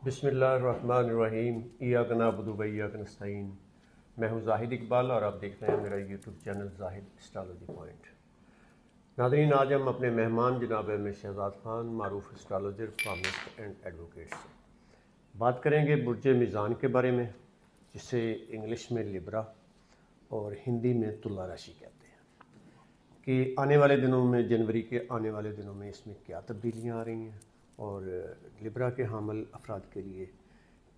بسم اللہ الرحمن الرحیم، ایاک نعبد و ایاک نستعین۔ میں ہوں زاہد اقبال اور آپ دیکھ رہے ہیں میرا یوٹیوب چینل زاہد اسٹرالوجی پوائنٹ۔ ناظرین، آج ہم اپنے مہمان جناب احمد شہزاد خان، معروف اسٹرالوجر، فارمسٹ اینڈ ایڈوکیٹ سے بات کریں گے برج میزان کے بارے میں، جسے انگلش میں لبرا اور ہندی میں تلا راشی کہتے ہیں، کہ آنے والے دنوں میں، جنوری کے آنے والے دنوں میں اس میں کیا تبدیلیاں آ رہی ہیں اور لبرا کے حامل افراد کے لیے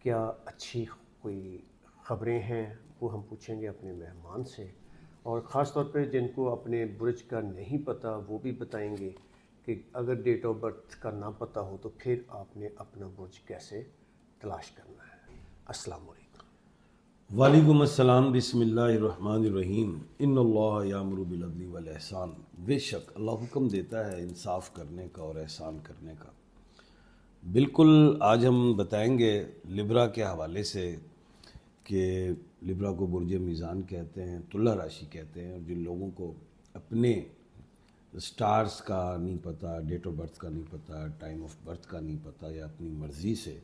کیا اچھی کوئی خبریں ہیں، وہ ہم پوچھیں گے اپنے مہمان سے، اور خاص طور پہ جن کو اپنے برج کا نہیں پتہ وہ بھی بتائیں گے کہ اگر ڈیٹ آف برتھ کا نہ پتہ ہو تو پھر آپ نے اپنا برج کیسے تلاش کرنا ہے۔ السلام علیکم۔ وعلیکم السلام۔ بسم اللہ الرحمن الرحیم۔ ان اللہ یامر بالعدل والاحسان۔ بے شک اللہ حکم دیتا ہے انصاف کرنے کا اور احسان کرنے کا۔ بالکل، آج ہم بتائیں گے لبرا کے حوالے سے کہ لبرا کو برج میزان کہتے ہیں، تلا راشی کہتے ہیں، اور جن لوگوں کو اپنے سٹارز کا نہیں پتہ، ڈیٹ آف برتھ کا نہیں پتہ، ٹائم آف برتھ کا نہیں پتہ، یا اپنی مرضی سے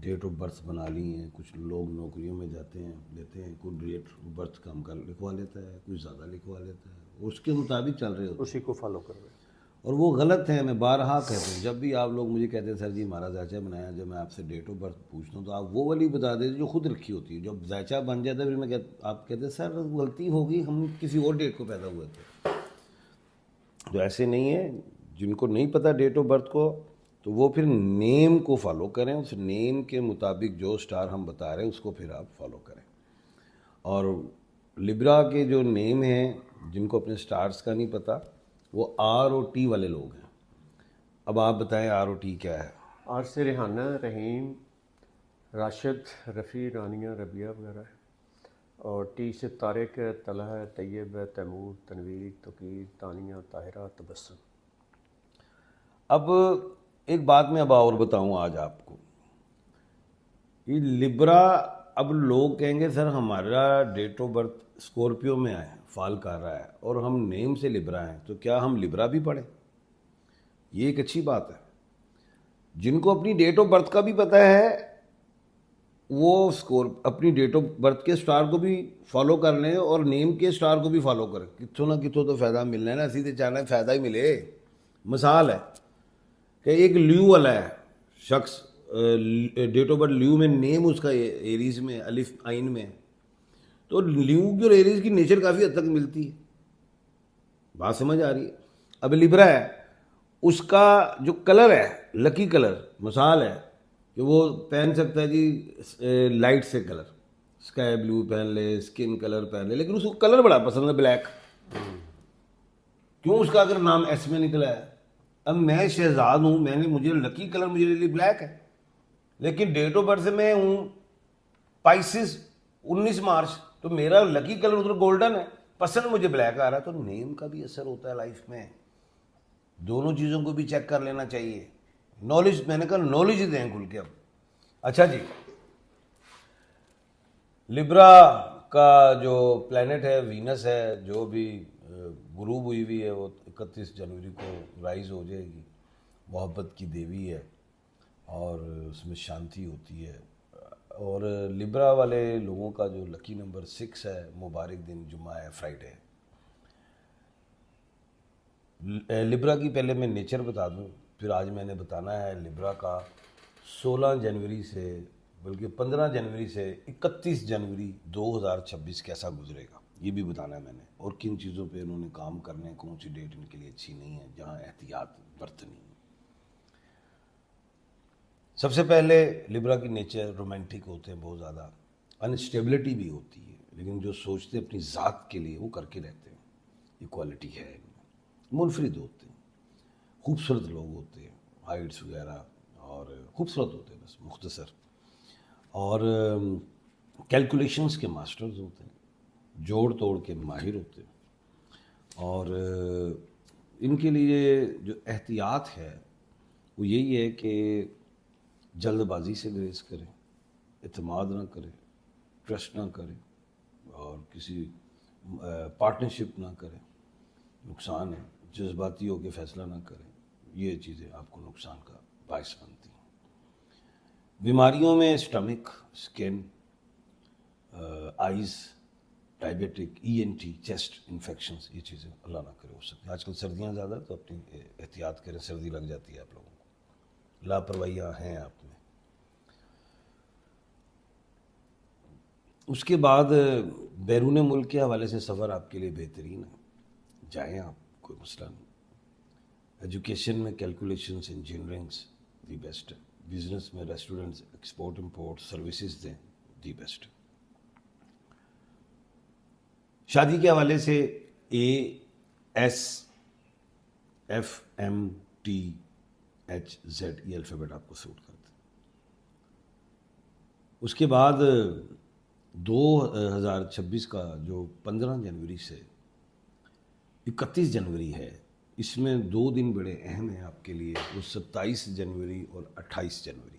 ڈیٹ آف برتھ بنا لی ہیں۔ کچھ لوگ نوکریوں میں جاتے ہیں، لیتے ہیں، کوئی ڈیٹ آف برتھ کم کر لکھوا لیتا ہے، کوئی زیادہ لکھوا لیتا ہے، اس کے مطابق چل رہے ہوتے ہیں، اسی کو فالو کر رہے ہیں۔ اور وہ غلط ہے۔ میں بارہا کہتا ہوں، جب بھی آپ لوگ مجھے کہتے ہیں سر جی ہمارا ذائچہ بنایا، جب میں آپ سے ڈیٹ آف برتھ پوچھتا ہوں تو آپ وہ والی بتا دیتے جو خود رکھی ہوتی ہے۔ جب ذائچہ بن جاتا ہے پھر میں آپ کہتے ہیں سر غلطی ہوگی، ہم کسی اور ڈیٹ کو پیدا ہوئے تھے۔ تو ایسے نہیں ہے، جن کو نہیں پتہ ڈیٹ آف برتھ کو تو وہ پھر نیم کو فالو کریں، اس نیم کے مطابق جو سٹار ہم بتا رہے ہیں اس کو پھر آپ فالو کریں۔ اور لبرا کے جو نیم ہیں، جن کو اپنے سٹارز کا نہیں پتہ، وہ آر او ٹی والے لوگ ہیں۔ اب آپ بتائیں آر او ٹی کیا ہے؟ آر سے ریحانہ، رحیم، راشد، رفیع، رانیہ، ربیہ وغیرہ ہے، اور ٹی سے طارق ہے، طلحہ ہے، طیب ہے، تیمور، تنویر، توقیر، تانیہ، طاہرہ، تبسم۔ اب ایک بات میں اب اور بتاؤں آج آپ کو، یہ لبرا، اب لوگ کہیں گے سر ہمارا ڈیٹ آف برتھ اسکورپیو میں ہے، فال کر رہا ہے، اور ہم نیم سے لبرا ہیں، تو کیا ہم لبرا بھی پڑھیں؟ یہ ایک اچھی بات ہے۔ جن کو اپنی ڈیٹ آف برتھ کا بھی پتہ ہے وہ اپنی ڈیٹ آف برتھ کے سٹار کو بھی فالو کر لیں اور نیم کے سٹار کو بھی فالو کریں، کتوں نہ کتوں تو فائدہ ملنا ہے نا، اسی تو چاہنا ہے فائدہ ہی ملے۔ مثال ہے کہ ایک لیو والا ہے شخص، ڈیٹ آف برتھ لیو میں، نیم اس کا ایریز میں، الف عین میں، تو لیو کی اور ایریز کی نیچر کافی حد تک ملتی ہے، بات سمجھ آ رہی ہے۔ اب لبرا ہے، اس کا جو کلر ہے لکی کلر، مثال ہے کہ وہ پہن سکتا ہے جی لائٹ سے کلر، اسکائی بلو پہن لے، اسکن کلر پہن لے، لیکن اس کو کلر بڑا پسند ہے بلیک۔ کیوں؟ اس کا اگر نام ایس میں نکلا ہے، اب میں شہزاد ہوں، مجھے لکی کلر میرے لیے بلیک ہے، لیکن ڈیٹ آف برتھ سے میں ہوں پائسس 19 مارچ، تو میرا لکی کلر ادھر گولڈن ہے، پسند مجھے بلیک آ رہا ہے۔ تو نیم کا بھی اثر ہوتا ہے لائف میں، دونوں چیزوں کو بھی چیک کر لینا چاہیے۔ نالج، میں نے کہا نالج دیں کھل کے۔ اب اچھا جی، لبرا کا جو پلینٹ ہے وینس ہے، جو بھی غروب ہوئی ہے، وہ 31 جنوری کو رائز ہو جائے گی۔ محبت کی دیوی ہے اور اس میں شانتی ہوتی ہے، اور لبرا والے لوگوں کا جو لکی نمبر 6 ہے، مبارک دن جمعہ ہے، فرائیڈے ہے۔ لبرا کی پہلے میں نیچر بتا دوں، پھر آج میں نے بتانا ہے لبرا کا 16 جنوری سے، بلکہ 15 جنوری سے 31 جنوری 2026 کیسا گزرے گا، یہ بھی بتانا ہے میں نے، اور کن چیزوں پہ انہوں نے کام کرنے، کون سی ڈیٹ ان کے لیے اچھی نہیں ہے، جہاں احتیاط برتنی ہے۔ سب سے پہلے لبرا کی نیچر رومانٹک ہوتے ہیں بہت زیادہ، انسٹیبلٹی بھی ہوتی ہے، لیکن جو سوچتے اپنی ذات کے لیے وہ کر کے رہتے ہیں، یہ کوالٹی ہے ان میں۔ منفرد ہوتے ہیں، خوبصورت لوگ ہوتے ہیں، ہائٹس وغیرہ، اور خوبصورت ہوتے ہیں، بس مختصر، اور کیلکولیشنز کے ماسٹرز ہوتے ہیں، جوڑ توڑ کے ماہر ہوتے ہیں، اور ان کے لیے جو احتیاط ہے وہ یہی ہے کہ جلد بازی سے گریز کریں، اعتماد نہ کریں، ٹرسٹ نہ کریں، اور کسی پارٹنرشپ نہ کریں، نقصان ہے۔ جذباتی ہو کے فیصلہ نہ کریں، یہ چیزیں آپ کو نقصان کا باعث بنتی ہیں۔ بیماریوں میں stomach, skin, eyes, diabetic, ENT، chest infections, یہ چیزیں اللہ نہ کرے ہو سکتی ہیں. آج کل سردیاں زیادہ تو اپنی احتیاط کریں، سردی لگ جاتی ہے آپ لوگوں کو، لاپرواہیاں ہیں آپ میں. اس کے بعد بیرون ملک کے حوالے سے سفر آپ کے لیے بہترین ہے، جائیں آپ، کوئی مسئلہ نہیں. ایجوکیشن میں کیلکولیشنز، انجینئرنگس دی بیسٹ ہے. بزنس میں ریسٹورنٹس، ایکسپورٹ امپورٹ سروسز دیں، دی بیسٹ ہے. شادی کے حوالے سے ASFMTHZ یہ الفابیٹ آپ کو سوٹ کرتے ہیں. اس کے بعد 2026 کا جو 15 جنوری سے 31 جنوری ہے، اس میں 2 دن بڑے اہم ہیں آپ کے لیے. وہ 27 جنوری اور 28 جنوری.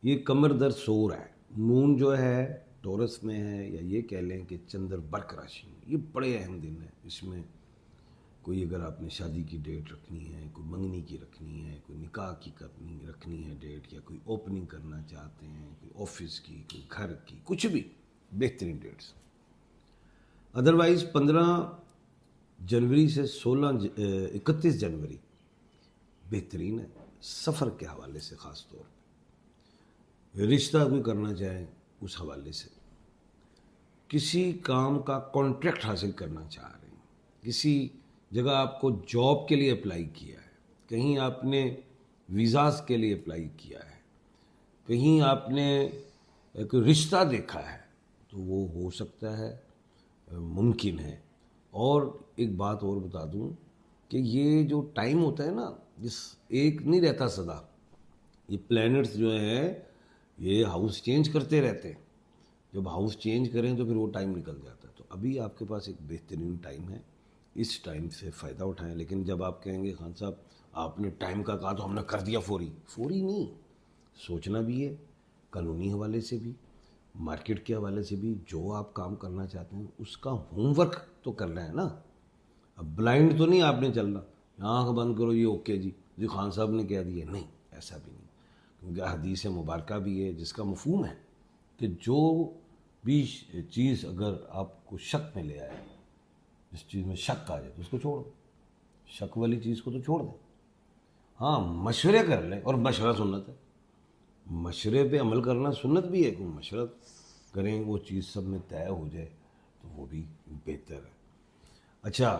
یہ کمر در سور ہے. مون جو ہے ٹورس میں ہے، یا یہ کہہ لیں کہ چندر برق راشی میں. یہ بڑے اہم دن ہیں. اس میں کوئی اگر آپ نے شادی کی ڈیٹ رکھنی ہے، کوئی منگنی کی رکھنی ہے، کوئی نکاح کی رکھنی ہے ڈیٹ، یا کوئی اوپننگ کرنا چاہتے ہیں، کوئی آفس کی، کوئی گھر کی، کچھ بھی بہترین ڈیٹس. ادروائز 15 جنوری سے 31 جنوری بہترین ہے سفر کے حوالے سے. خاص طور پہ رشتہ کوئی کرنا چاہیں اس حوالے سے، کسی کام کا کانٹریکٹ حاصل کرنا چاہ رہے ہیں، کسی جگہ آپ کو جاب کے لیے اپلائی کیا ہے، کہیں آپ نے ویزاز کے لیے اپلائی کیا ہے، کہیں آپ نے کوئی رشتہ دیکھا ہے، تو وہ ہو سکتا ہے، ممکن ہے. اور ایک بات اور بتا دوں کہ یہ جو ٹائم ہوتا ہے نا، جس ایک نہیں رہتا سدا. یہ پلینٹس جو ہیں یہ ہاؤس چینج کرتے رہتے ہیں. جب ہاؤس چینج کریں تو پھر وہ ٹائم نکل جاتا ہے. تو ابھی آپ کے پاس ایک بہترین ٹائم ہے، اس ٹائم سے فائدہ اٹھائیں. لیکن جب آپ کہیں گے خان صاحب آپ نے ٹائم کا کہا تو ہم نے کر دیا فوری نہیں. سوچنا بھی ہے، قانونی حوالے سے بھی، مارکیٹ کے حوالے سے بھی. جو آپ کام کرنا چاہتے ہیں اس کا ہوم ورک تو کرنا ہے نا. اب بلائنڈ تو نہیں آپ نے چلنا، آنکھ بند کرو یہ اوکے جی خان صاحب نے کہہ دیا. نہیں، ایسا بھی نہیں. کیونکہ حدیث مبارکہ بھی ہے جس کا مفہوم ہے کہ جو بھی چیز اگر آپ کو شک میں لے آئے، جس چیز میں شک آ جائے تو اس کو چھوڑ دو. شک والی چیز کو تو چھوڑ دیں. ہاں مشورے کر لیں، اور مشورہ سنت ہے. مشورے پہ عمل کرنا سنت بھی ہے. کہ مشورہ کریں، وہ چیز سب میں طے ہو جائے تو وہ بھی بہتر ہے. اچھا،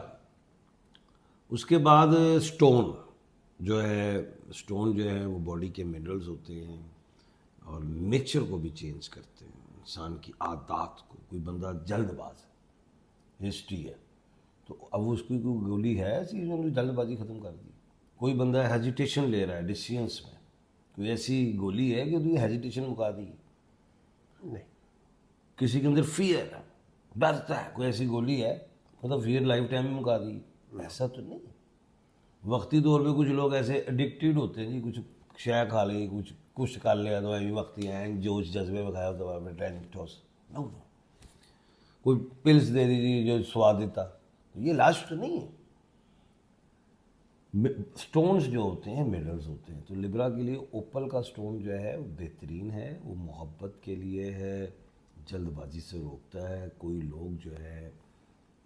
اس کے بعد سٹون جو ہے وہ باڈی کے منرلز ہوتے ہیں اور نیچر کو بھی چینج کرتے ہیں، انسان کی عادات کو. کوئی بندہ جلد باز ہے، ہسٹری ہے، تو اب اس کی کوئی گولی ہے ایسی جو جلد بازی ختم کر دی. کوئی بندہ ہیجیٹیشن لے رہا ہے ڈیسیژنس میں، کوئی ایسی گولی ہے کہ تو ہیجیٹیشن مکا دی. نہیں. کسی کے اندر فیئر ہے، ڈرتا ہے، کوئی ایسی گولی ہے مطلب فیئر لائف ٹائم میں مکا دی. ایسا تو نہیں. وقتی طور پہ کچھ لوگ ایسے ایڈکٹیڈ ہوتے ہیں جی، کچھ شے کھا لی، کچھ کر لیا تو بھی وقتی ہیں جوش جذبے میں کھایا تو میں ٹریننگ ٹھوس. کوئی پلس دے دیجیے جو سواد دیتا، یہ علاج تو نہیں ہے. سٹونز جو ہوتے ہیں منرلز ہوتے ہیں. تو لبرا کے لیے اوپل کا سٹون جو ہے وہ بہترین ہے. وہ محبت کے لیے ہے، جلد بازی سے روکتا ہے. کوئی لوگ جو ہے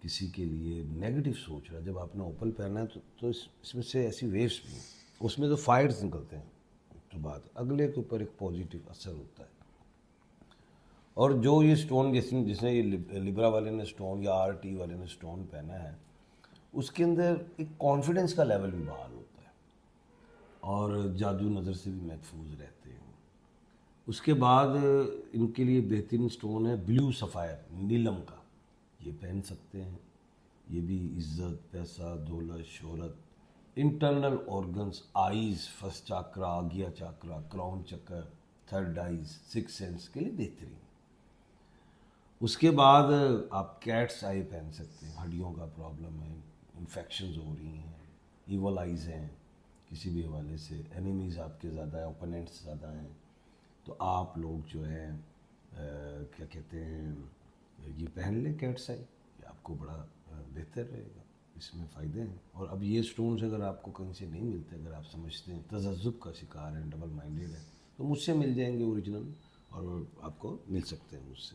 کسی کے لیے نیگیٹو سوچ رہا ہے، جب آپ نے اوپل پہنا ہے تو اس میں سے ایسی ویوز بھی ہیں، اس میں تو فائرز نکلتے ہیں، تو بعد اگلے کے اوپر ایک پازیٹیو اثر ہوتا ہے. اور جو یہ سٹون جس نے یہ لبرا والے نے سٹون یا RT والے نے سٹون پہنا ہے، اس کے اندر ایک کانفیڈنس کا لیول بھی بحال ہوتا ہے اور جادو نظر سے بھی محفوظ رہتے ہیں. اس کے بعد ان کے لیے بہترین سٹون ہے بلیو سفائر، نیلم کا. یہ پہن سکتے ہیں. یہ بھی عزت، پیسہ، دولت، شہرت، انٹرنل آرگنز، آئیز، فرسٹ چاکرا، آگیا چاکرا، کراؤن چکر، تھرڈ آئیز، سکس سینس کے لیے بہترین. اس کے بعد آپ کیٹس آئی پہن سکتے ہیں. ہڈیوں کا پرابلم ہے، انفیکشنز ہو رہی ہیں، ایول آئیز ہیں کسی بھی حوالے سے، اینیمیز آپ کے زیادہ ہیں، اوپوننٹس زیادہ ہیں، تو آپ لوگ جو ہے کیا کہتے ہیں یہ پہن لیں کیٹس آئی. یہ آپ کو بڑا بہتر رہے گا، اس میں فائدے ہیں. اور اب یہ سٹونز اگر آپ کو کہیں سے نہیں ملتے، اگر آپ سمجھتے ہیں تذبذب کا شکار ہیں، ڈبل مائنڈیڈ ہے، تو مجھ سے مل جائیں گے اوریجنل، اور آپ کو مل سکتے ہیں مجھ سے۔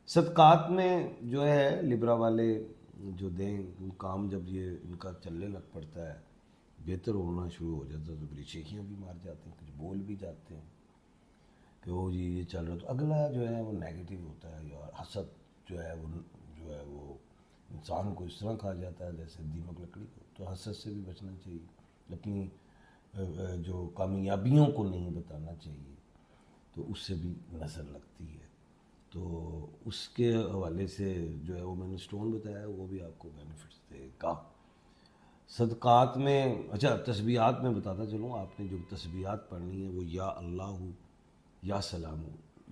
صدقات میں جو ہے لبرا والے جو دیں، کام جب یہ ان کا چلنے لگ پڑتا ہے، بہتر ہونا شروع ہو جاتا ہے، تو بڑی چیخیاں بھی مار جاتے ہیں، کچھ بول بھی جاتے ہیں کہ وہ جی یہ چل رہا، تو اگلا جو ہے وہ نیگیٹو ہوتا ہے، یا حسد جو ہے وہ انسان کو اس طرح کھا جاتا ہے جیسے دیمک لکڑی کو۔ تو حسد سے بھی بچنا چاہیے، اپنی جو کامیابیوں کو نہیں بتانا چاہیے، تو اس سے بھی نظر لگتی ہے۔ تو اس کے حوالے سے جو ہے وہ میں نے سٹون بتایا، وہ بھی آپ کو بینیفٹس دے گا۔ صدقات میں اچھا تسبیحات میں بتاتا چلوں، آپ نے جو تسبیحات پڑھنی ہے وہ یا اللہ، یا سلام،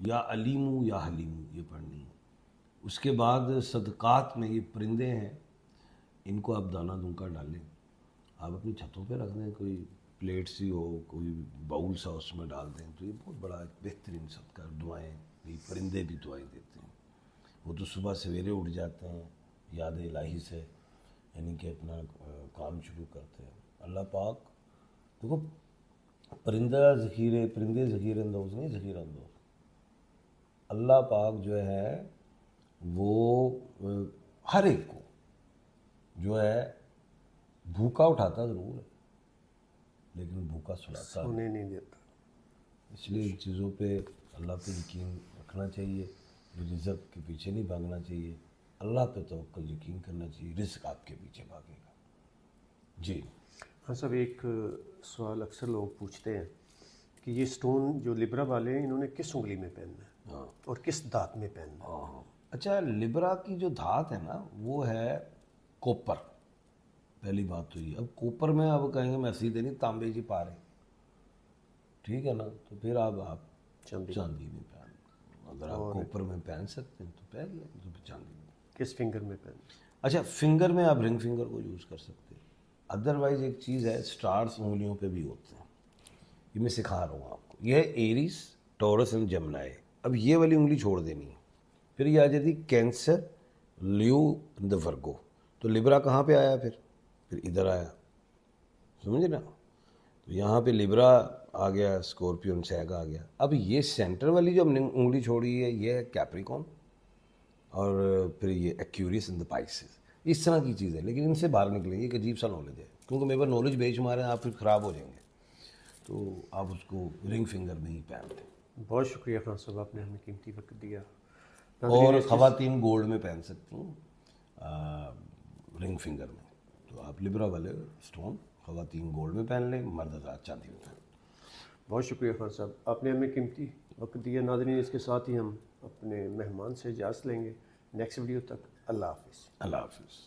یا علیم، یا حلیم، یہ پڑھنی ہے۔ اس کے بعد صدقات میں یہ پرندے ہیں، ان کو آپ دانہ دنکا ڈالیں، آپ اپنی چھتوں پہ رکھ دیں، کوئی پلیٹ سی ہو، کوئی باؤل سا اس میں ڈال دیں، تو یہ بہت بڑا ایک بہترین صدقہ۔ دعائیں، یہ پرندے بھی دعائیں دیتے ہیں، وہ تو صبح سویرے اٹھ جاتے ہیں یاد الہی سے، یعنی کہ اپنا کام شروع کرتے ہیں۔ اللہ پاک دیکھو، پرندے ذخیرے اندوز نہیں، ذخیرہ اندوز۔ اللہ پاک جو ہے وہ ہر ایک کو جو ہے بھوکا اٹھاتا ضرور ہے، لیکن بھوکا سلاتا سونے نہیں دیتا۔ اس لیے ان چیزوں پہ اللہ پہ یقین رکھنا چاہیے، رزق کے پیچھے نہیں بھاگنا چاہیے، اللہ پہ توکل یقین کرنا چاہیے، رزق آپ کے پیچھے بھاگے گا۔ جی ہاں صاحب، ایک سوال اکثر لوگ پوچھتے ہیں کہ یہ سٹون جو لبرا والے ہیں، انہوں نے کس انگلی میں پہننا ہے ہاں اور کس دانت میں پہننا ہے؟ ہاں اچھا، لبرا کی جو دھات ہے نا وہ ہے کوپر، پہلی بات تو یہ۔ اب کوپر میں اب کہیں گے میں سیدھے نہیں، تانبے جی پا رہے، ٹھیک ہے نا، تو پھر آپ چاندی میں پہن، اگر آپ کوپر میں پہن سکتے ہیں تو پہن لیں، تو پھر چاندی میں۔ کس فنگر میں پہننا؟ اچھا، فنگر میں آپ رنگ فنگر کو یوز کر سکتے ہیں، ادروائز ایک چیز ہے، سٹارز انگلیوں پہ بھی ہوتے ہیں، یہ میں سکھا رہا ہوں آپ کو۔ یہ ہے ایریس، ٹورس اینڈ جمنائی۔ اب یہ والی انگلی چھوڑ دینی ہے، پھر یہ آ جاتی کینسر، لیو اینڈ ورگو۔ تو لبرا کہاں پہ آیا؟ پھر ادھر آیا، سمجھے نا؟ تو یہاں پہ لبرا آ گیا، اسکورپیو اینڈ سیگ آ گیا۔ اب یہ سینٹر والی جو ہم نے انگلی چھوڑی ہے، یہ ہے کیپریکون، اور پھر یہ ایکیورس اینڈ پائسس۔ اس طرح کی چیز ہے، لیکن ان سے باہر نکلیں گے، ایک عجیب سا نالج ہے، کیونکہ میرے پاس نالج بے شمار ہے، آپ پھر خراب ہو جائیں گے، تو آپ اس کو رنگ فنگر میں ہی پہن لیں۔ بہت شکریہ خان صاحب، آپ نے ہمیں قیمتی وقت دیا۔ اور خواتین گولڈ میں پہن سکتی ہیں، رنگ فنگر میں، تو آپ لبرا والے سٹون خواتین گولڈ میں پہن لیں، مرد حضرات چاندی میں پہن لیں۔ بہت شکریہ خان صاحب، آپ نے ہمیں قیمتی وقت دیا۔ ناظرین، اس کے ساتھ ہی ہم اپنے مہمان سے اجازت لیں گے۔ نیکسٹ ویڈیو تک اللہ حافظ۔ اللہ حافظ۔